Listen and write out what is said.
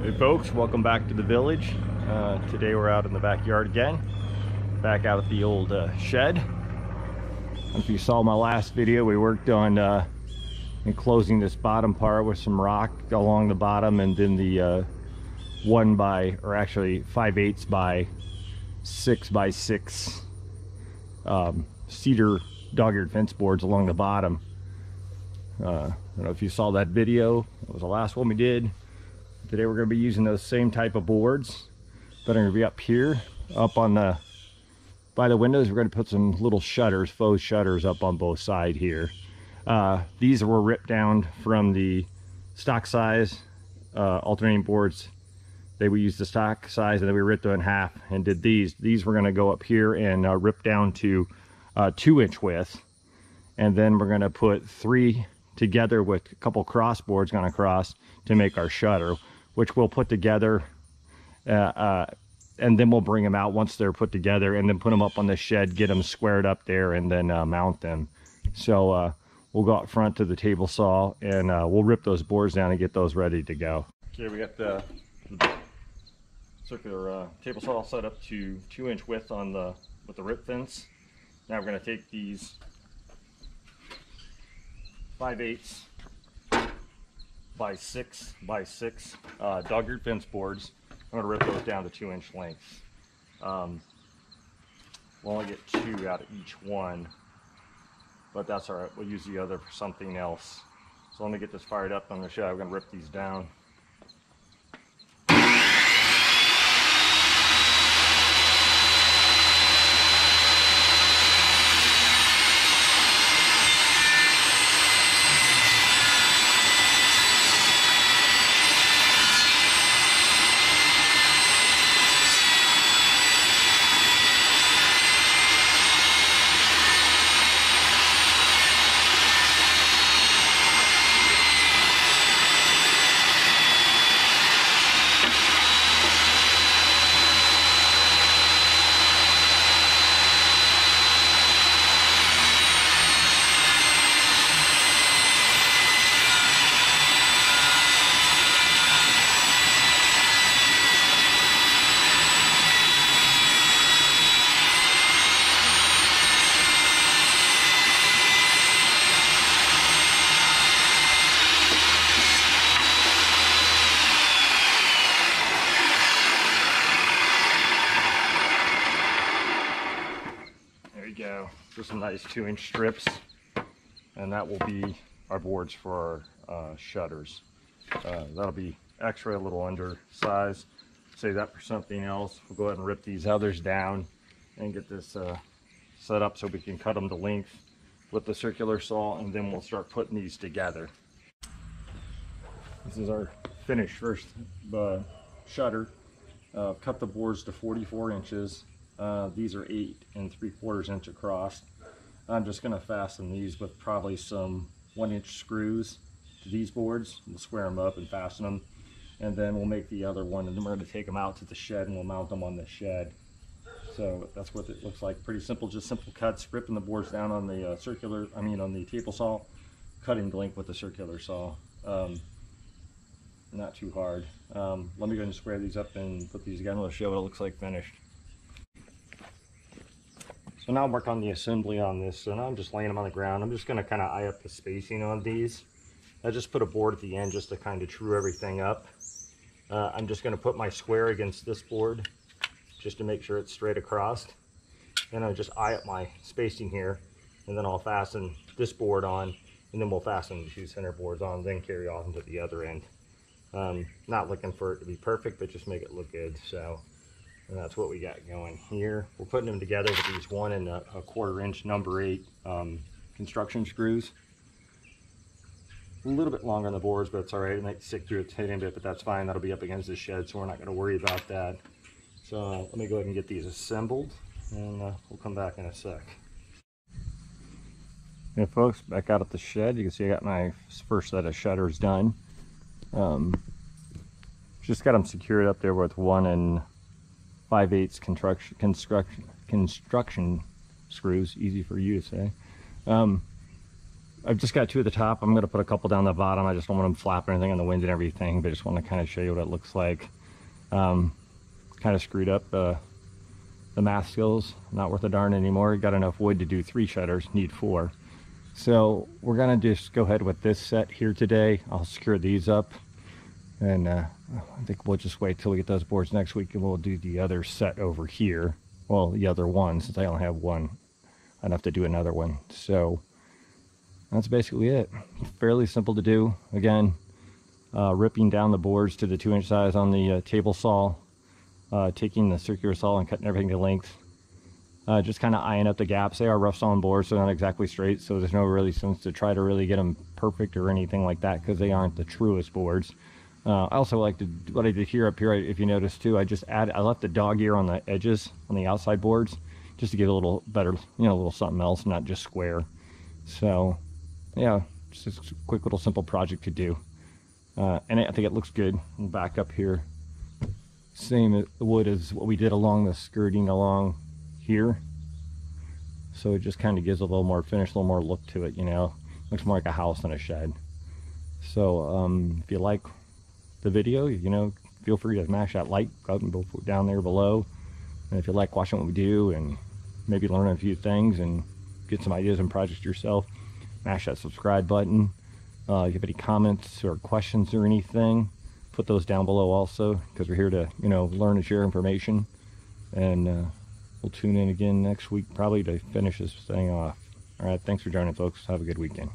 Hey folks, welcome back to the village. Today we're out in the backyard again, back out at the old shed. If you saw my last video, we worked on enclosing this bottom part with some rock along the bottom, and then the 5/8 by 6 by 6 cedar dog-eared fence boards along the bottom. I don't know if you saw that video. It was the last one we did. Today we're going to be using those same type of boards, but I'm going to be up here, up on the by the windows. We're going to put some little shutters, faux shutters, up on both sides here. These were ripped down from the stock size alternating boards. We used the stock size, and then we ripped them in half and did these. These were going to go up here and rip down to 2-inch width, and then we're going to put 3 together with a couple cross boards going across to make our shutter, which we'll put together, and then we'll bring them out once they're put together, and then put them up on the shed, get them squared up there, and then mount them. So we'll go out front to the table saw, and we'll rip those boards down and get those ready to go. Okay, we got the circular table saw set up to 2-inch width on with the rip fence. Now we're going to take these 5/8 by 6 by 6 dog-eared fence boards. I'm going to rip those down to 2-inch lengths. We'll only get 2 out of each one, but that's all right. We'll use the other for something else. So let me get this fired up on the shed. I'm going to rip these down. Go. Just some nice 2-inch strips, and that will be our boards for our shutters. That'll be extra, a little undersized. Save that for something else. We'll go ahead and rip these others down and get this set up so we can cut them to length with the circular saw, and then we'll start putting these together. This is our finished first shutter. Cut the boards to 44 inches. These are 8 3/4 inch across. I'm just going to fasten these with probably some 1-inch screws to these boards. We'll square them up and fasten them, and then we'll make the other one, and then we're going to take them out to the shed and we'll mount them on the shed. So that's what it looks like. Pretty simple, just simple cuts, ripping the boards down on the on the table saw, cutting the length with the circular saw. Not too hard. Let me go ahead and square these up and put these together. I'll show what it looks like finished. So now I'm working on the assembly on this. So now I'm just laying them on the ground. I'm just going to kind of eye up the spacing on these. I just put a board at the end just to kind of true everything up. I'm just going to put my square against this board just to make sure it's straight across. And I'll just eye up my spacing here, and then I'll fasten this board on, and then we'll fasten the 2 center boards on, then carry off into the other end. Not looking for it to be perfect, but just make it look good. So. And that's what we got going here. We're putting them together with these 1 1/4 inch number 8 construction screws. A little bit longer on the boards, but it's all right. It might stick through its head end bit, but that's fine. That'll be up against the shed, so we're not going to worry about that. So let me go ahead and get these assembled, and we'll come back in a sec. Yeah, folks, back out at the shed. You can see I got my first set of shutters done. Just got them secured up there with 1 5/8 construction screws, easy for you to say. I've just got 2 at the top. I'm going to put a couple down the bottom. I just don't want them flapping anything on the wind and everything, but just want to kind of show you what it looks like. Kind of screwed up the math skills. Not worth a darn anymore. Got enough wood to do 3 shutters, need 4. So we're going to just go ahead with this set here today. I'll secure these up, and I think we'll just wait till we get those boards next week, and we'll do the other set over here. Well, the other one, since I only have one. Enough to do another one. So that's basically it. Fairly simple to do. Again, ripping down the boards to the 2-inch size on the table saw, taking the circular saw and cutting everything to length. Just kind of eyeing up the gaps. They are rough sawn boards, so they're not exactly straight, so there's no really sense to try to really get them perfect or anything like that, because they aren't the truest boards. I also like to, what I did here up here, if you notice too, I left the dog ear on the edges, on the outside boards, just to give it a little better, you know, a little something else, not just square. So yeah, just a quick little simple project to do. And I think it looks good. We'll back up here. Same wood as what we did along the skirting along here. So it just kind of gives a little more finish, a little more look to it, you know. Looks more like a house than a shed. So if you like the video, you know, feel free to smash that like button down there below. And if you like watching what we do and maybe learn a few things and get some ideas and projects yourself, smash that subscribe button. If you have any comments or questions or anything, put those down below also, because we're here to, you know, learn and share information. And we'll tune in again next week probably to finish this thing off. All right, thanks for joining, folks. Have a good weekend.